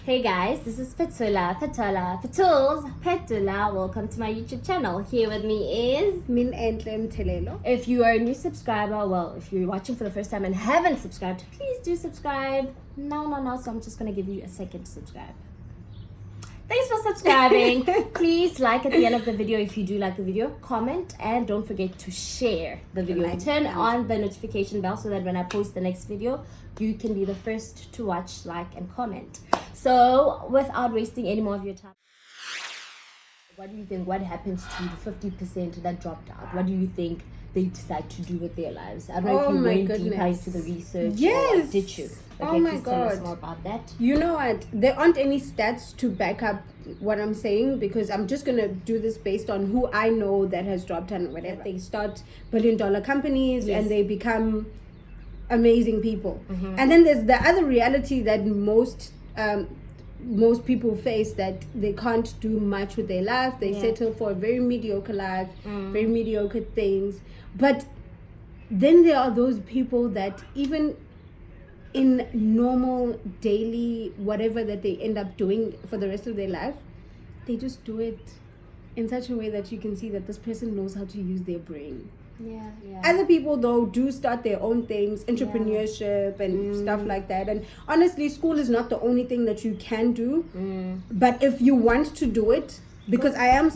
Hey guys, this is Petula. Welcome to my YouTube channel. Here with me is Min Entlem Telelo. If you are a new subscriber, well, if you're watching for the first time and haven't subscribed, please do subscribe. No, so I'm just gonna give you a second to subscribe. Thanks for subscribing. Please like at the end of the video if you do like the video, comment, and don't forget to share the video. Turn on the notification bell so that when I post the next video, you can be the first to watch, like, and comment. So without wasting any more of your time, what do you think? What happens to the 50% that dropped out? What do you think they decide to do with their lives? I don't know if you went deeper into the research. Yes. Or did you? Okay, oh my please God. Tell us more about that. You know what? There aren't any stats to back up what I'm saying because I'm just going to do this based on who I know that has dropped and whatever. They start billion-dollar companies and they become amazing people. Mm-hmm. And then there's the other reality that most people face, that they can't do much with their life. They settle for a very mediocre life, very mediocre things. But then there are those people that even in normal daily whatever that they end up doing for the rest of their life, they just do it in such a way that you can see that this person knows how to use their brain. Yeah. Other people though do start their own things, entrepreneurship and stuff like that. And honestly, school is not the only thing that you can do. But if you want to do it, because I am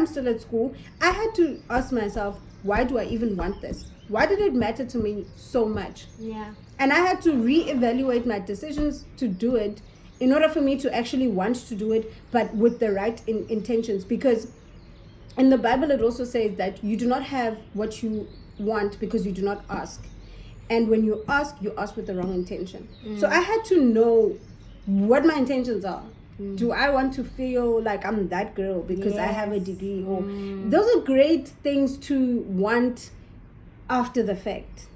still at school, I had to ask myself, why do I even want this? Why did it matter to me so much? Yeah. And I had to reevaluate my decisions to do it in order for me to actually want to do it, but with the right intentions. Because in the Bible, it also says that you do not have what you want because you do not ask. And when you ask with the wrong intention. So I had to know what my intentions are. Do I want to feel like I'm that girl because I have a degree? Or those are great things to want after the fact.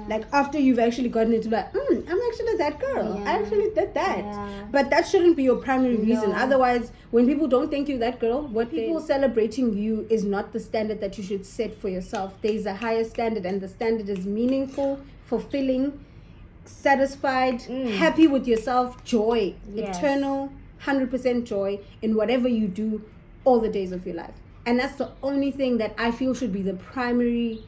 Like after you've actually gotten into like, I'm actually that girl. I actually did that. But that shouldn't be your primary reason. Otherwise, when people don't think you're that girl, what people celebrating you is not the standard that you should set for yourself. There's a higher standard, and the standard is meaningful, fulfilling, satisfied, happy with yourself, joy, eternal, 100% joy in whatever you do all the days of your life. And that's the only thing that I feel should be the primary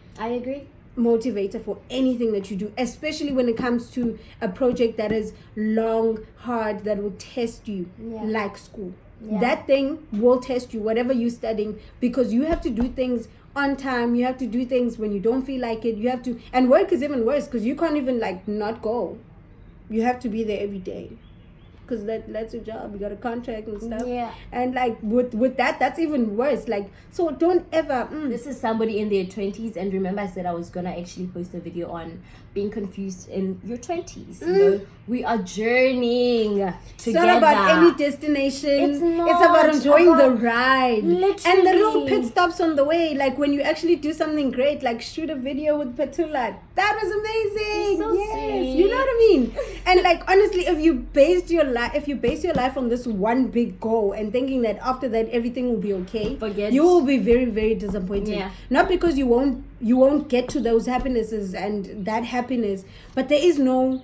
motivator for anything that you do, especially when it comes to a project that is long, hard, that will test you, like school. That thing will test you, whatever you're studying, because you have to do things on time. You have to do things when you don't feel like it. You have to, and work is even worse because you can't even like not go. You have to be there every day. Because that's your job. You got a contract and stuff. And like with that's even worse. Like, so don't ever. This is somebody in their 20s, and remember I said I was gonna actually post a video on being confused in your 20s. You know, we are journeying together. It's not about any destination. It's about enjoying the ride. Literally. And the little pit stops on the way. Like when you actually do something great, like shoot a video with Petula. That was amazing. So sweet. You know what I mean? And like honestly, if you base your life on this one big goal and thinking that after that everything will be okay, you will be very, very disappointed. Not because you won't get to those happinesses and that happiness, but there is no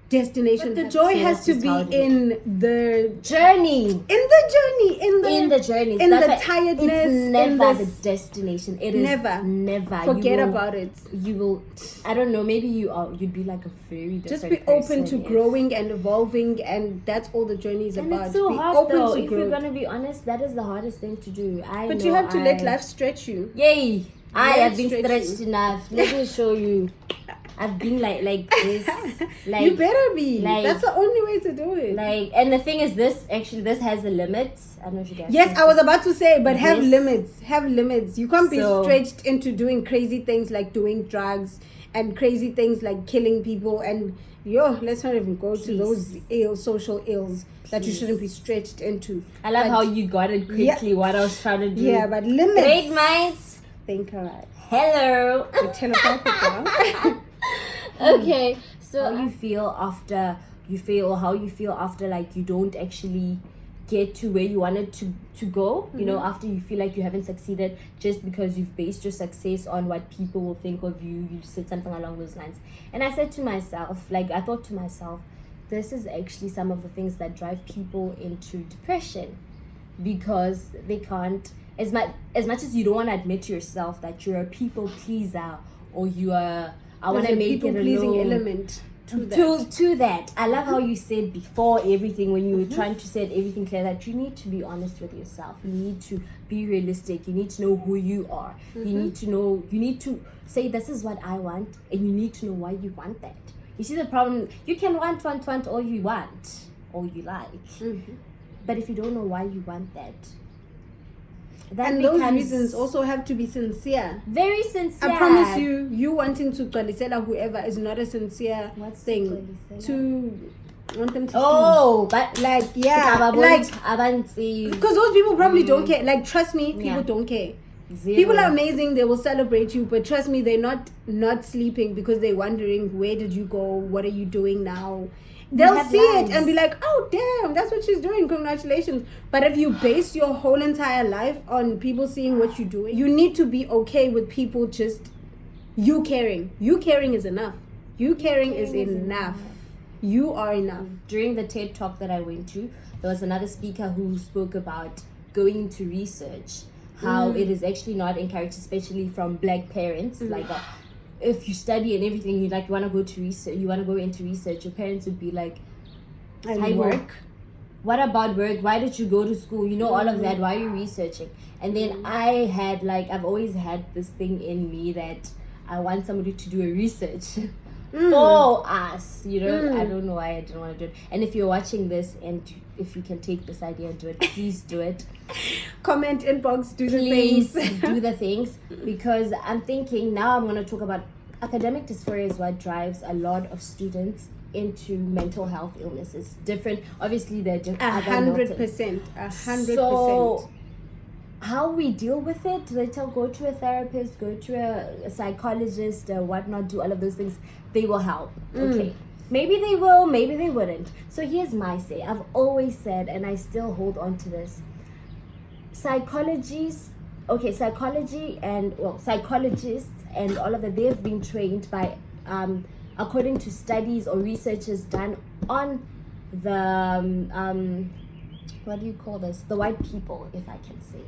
destination. But the joy has to be in the journey. In the tiredness. It's never the destination. It is never. Forget about it. You will. I don't know. Maybe you'd be like a very different just be open to growing and evolving, and that's all the journey is about. It's so be hard open though. to if you're gonna be honest, that is the hardest thing to do. But you have to let life stretch you. Yay! I have been stretched enough. Let me show you. I've been like this. Like, you better be. Like, that's the only way to do it. Like, and the thing is, this has a limit. I don't know if you guys. Yes, I was about to say, but have limits. Have limits. You can't be stretched into doing crazy things like doing drugs and crazy things like killing people. And let's not even go to those social ills that you shouldn't be stretched into. I love how you got it quickly. What I was trying to do. Yeah, but limits. Great minds think alike. Hello. You're telepathic now. Okay, so how you feel after like you don't actually get to where you wanted to go, you know, after you feel like you haven't succeeded just because you've based your success on what people will think of you. You said something along those lines. And I thought to myself, this is actually some of the things that drive people into depression, because they can't, as much as you don't want to admit to yourself that you're a people pleaser, or you are, I want to make people it pleasing alone. element to that. I love how you said before everything, when you were trying to set everything clear, that you need to be honest with yourself. You need to be realistic. You need to know who you are. You need to say, this is what I want, and you need to know why you want that. You see the problem, you can want all you want, all you like. But if you don't know why you want that, and those reasons also have to be sincere. Very sincere. I promise you wanting to Galisela whoever is not a sincere thing to want them to see. But like, yeah, like, because those people probably don't care. Like, trust me, people don't care. Zero. People are amazing, they will celebrate you, but trust me, they're not sleeping because they're wondering, where did you go, what are you doing now? They'll see it and be like, oh damn, that's what she's doing, congratulations. But if you base your whole entire life on people seeing what you're doing, you need to be okay with people just you caring is enough. You caring is enough. You are enough. During the TED talk that I went to, there was another speaker who spoke about going into research, how it is actually not encouraged, especially from black parents. Like, if you study and everything, you want to go to research, you want to go into research, your parents would be like, I work. What about work? Why did you go to school? You know, all of that. Why are you researching? And then I've always had this thing in me that I want somebody to do a research for us, you know. I don't know why I didn't want to do it. And if you're watching this and if you can take this idea and do it, please do it. Comment, inbox, do the things, because I'm thinking now I'm going to talk about academic dysphoria is what drives a lot of students into mental health illnesses. Different, obviously they're different. 100%. So how we deal with it, they tell go to a therapist, go to a psychologist, whatnot, do all of those things. They will help. Okay. Maybe they will, maybe they wouldn't. So here's my say. I've always said, and I still hold on to this. Psychology and psychologists and all of that, they've been trained by according to studies or researches done on the what do you call this, the white people, if I can say.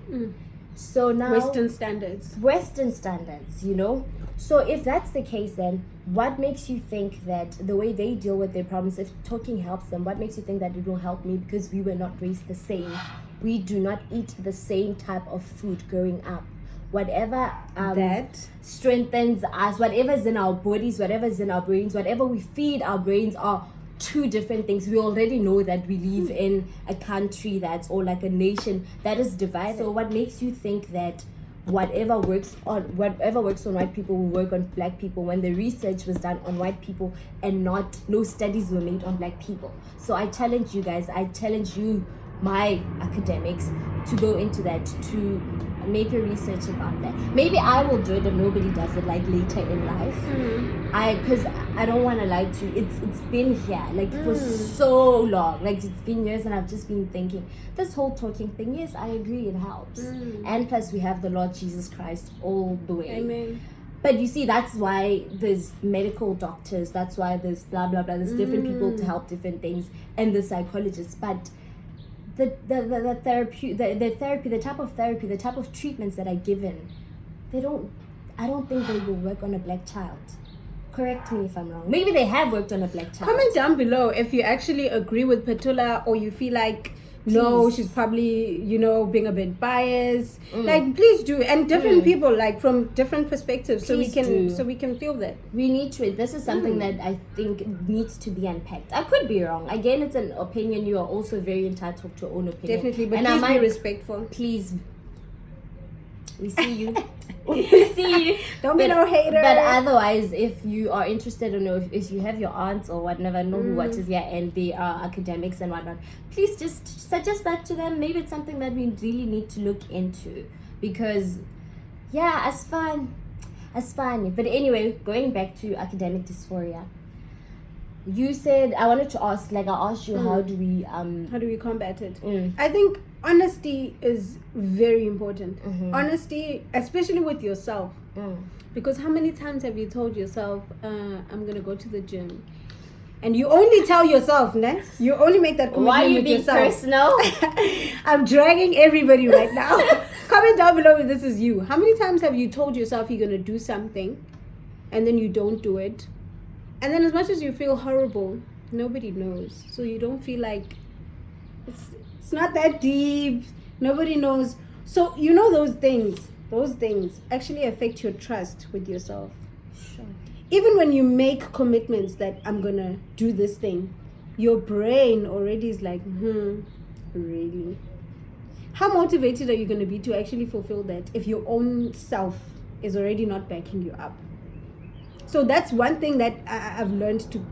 So now Western standards, you know. So if that's the case, then what makes you think that the way they deal with their problems, if talking helps them, what makes you think that it will help me? Because we were not raised the same. We do not eat the same type of food growing up. Whatever that strengthens us, whatever's in our bodies, whatever's in our brains, whatever we feed our brains are two different things. We already know that we live in a country that's, or like a nation that is divided. So what makes you think that whatever works on white people will work on black people, when the research was done on white people and no studies were made on black people? So I challenge you guys, my academics, to go into that, to make a research about that. Maybe I will do it if nobody does it, like later in life. Because I don't want to lie to you, it's been here, like it was so long, like it's been years, and I've just been thinking this whole talking thing, yes, I agree, it helps. And plus we have the Lord Jesus Christ all the way. Amen. But you see, that's why there's medical doctors, that's why there's blah blah blah, there's different people to help different things, and the psychologists. But the therapy, the type of treatments that are given, I don't think they will work on a black child. Correct me if I'm wrong. Maybe they have worked on a black child. Comment down below if you actually agree with Petula, or you feel like no, she's probably, being a bit biased. Like, please do. And different people, like, from different perspectives, so we can feel that. We need to. This is something that I think needs to be unpacked. I could be wrong. Again, it's an opinion. You are also very entitled to your own opinion. Definitely, but please be respectful. Please. We see you. We see you. Don't be no hater. But otherwise, if you are interested, or know if you have your aunts or whatever, know who watches here, and they are academics and whatnot, please just suggest that to them. Maybe it's something that we really need to look into, because it's fun. But anyway, going back to academic dysphoria, you said, I wanted to ask, like I asked you, how do we combat it? I think honesty is very important. Honesty, especially with yourself. Because how many times have you told yourself, I'm going to go to the gym, and you only tell yourself, ne? You only make that commitment Why are you with being yourself. personal? I'm dragging everybody right now. Comment down below if this is you. How many times have you told yourself you're going to do something and then you don't do it? And then as much as you feel horrible, nobody knows. So you don't feel like it's not that deep. Nobody knows. So you know those things actually affect your trust with yourself. Sure. Even when you make commitments that I'm going to do this thing, your brain already is like, really? How motivated are you going to be to actually fulfill that if your own self is already not backing you up? So that's one thing that I've learned to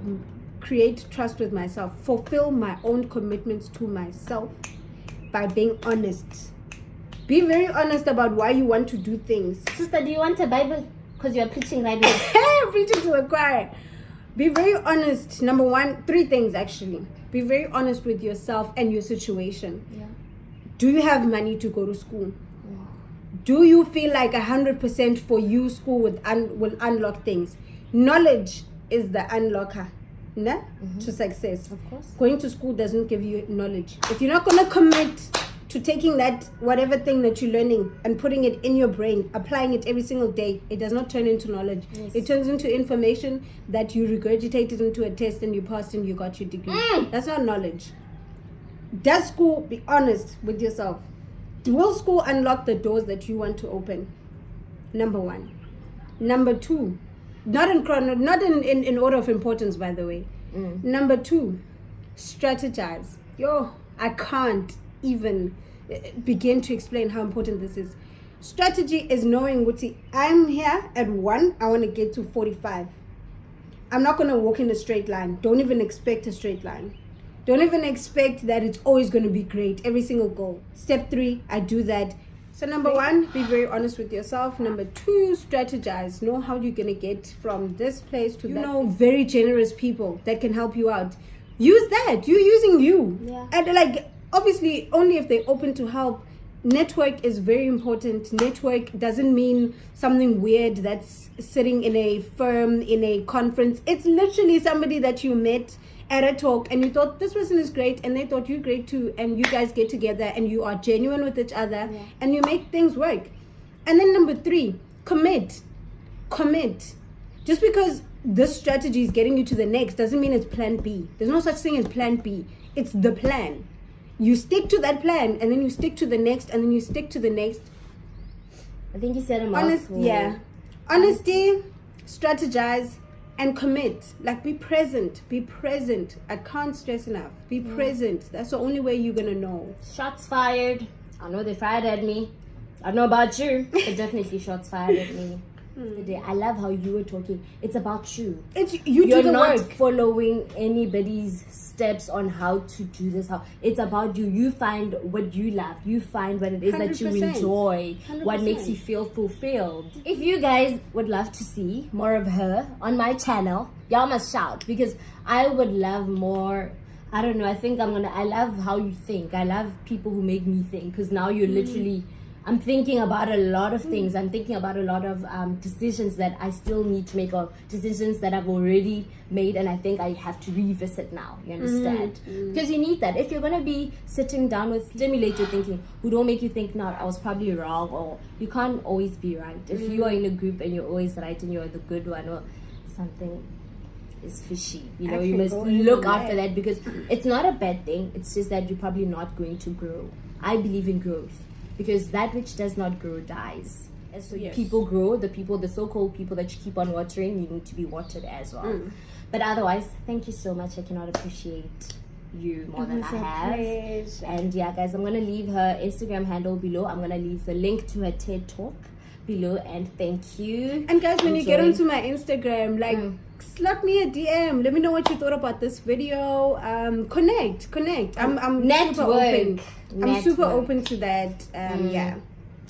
create trust with myself, fulfill my own commitments to myself by being honest. Be very honest about why you want to do things. Sister, do you want a Bible? Because you're preaching right now. Preaching to a choir. Be very honest. Number one, 3 things actually. Be very honest with yourself and your situation. Yeah. Do you have money to go to school? Yeah. Do you feel like 100% for you school will unlock things? Knowledge is the unlocker to success. Of course. Going to school doesn't give you knowledge. If you're not going to commit to taking that whatever thing that you're learning and putting it in your brain, applying it every single day, it does not turn into knowledge. Yes. It turns into information that you regurgitated into a test and you passed and you got your degree. That's not knowledge. Does school, be honest with yourself, will school unlock the doors that you want to open? Number 1. Number 2, not in order of importance, by the way. Number 2, strategize. I can't even begin to explain how important this is. Strategy is knowing what I'm here at 1, I want to get to 45. I'm not going to walk in a straight line. Don't even expect a straight line. Don't even expect that it's always going to be great, every single goal. Step 3, I do that. So number 1, be very honest with yourself. Number 2, strategize. Know how you're going to get from this place to that. You know, very generous people that can help you out. Use that. You're using you. Yeah. And obviously, only if they're open to help. Network is very important. Network doesn't mean something weird that's sitting in a firm, in a conference. It's literally somebody that you met at a talk and you thought this person is great and they thought you're great too, and you guys get together and you are genuine with each other and you make things work. And then number 3, commit. Just because this strategy is getting you to the next doesn't mean it's plan B. There's no such thing as plan B. It's the plan. You stick to that plan and then you stick to the next and then you stick to the next. I think you said a mouthful. Honesty, strategize, and commit. Be present. I can't stress enough. Be present. That's the only way you're gonna know. Shots fired. I know they fired at me. I don't know about you, but definitely shots fired at me. Today, I love how you were talking. It's about you. You're do the not work. Following anybody's steps on how to do this. It's about you. You find what you love. You find what it is that you 100%. Enjoy. 100%. What makes you feel fulfilled. If you guys would love to see more of her on my channel, y'all must shout, because I would love more. I don't know. I love how you think. I love people who make me think, because now you're literally. I'm thinking about a lot of things. I'm thinking about a lot of decisions that I still need to make, or decisions that I've already made, and I think I have to revisit now. You understand? Because you need that. If you're going to be sitting down with stimulate your thinking, who don't make you think, no, I was probably wrong, or you can't always be right. If you are in a group and you're always right and you're the good one, or something is fishy. You must look after that, because it's not a bad thing. It's just that you're probably not going to grow. I believe in growth. Because that which does not grow dies. And so people grow, the so-called people that you keep on watering, you need to be watered as well. But otherwise, thank you so much. I cannot appreciate you more than I have. And yeah, guys, I'm going to leave her Instagram handle below. I'm going to leave the link to her TED Talk below, and thank you. And guys, when you get onto my Instagram, slap me a DM. Let me know what you thought about this video. Connect. I'm Network. super open. I'm super Network. open to that. Yeah.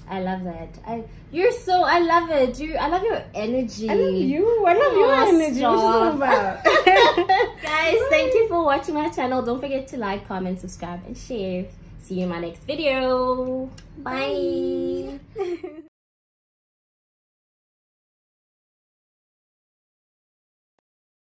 I love that. I love it. I love your energy. I love you. I love your energy. Stop. What's it about? Guys, thank you for watching my channel. Don't forget to like, comment, subscribe, and share. See you in my next video. Bye.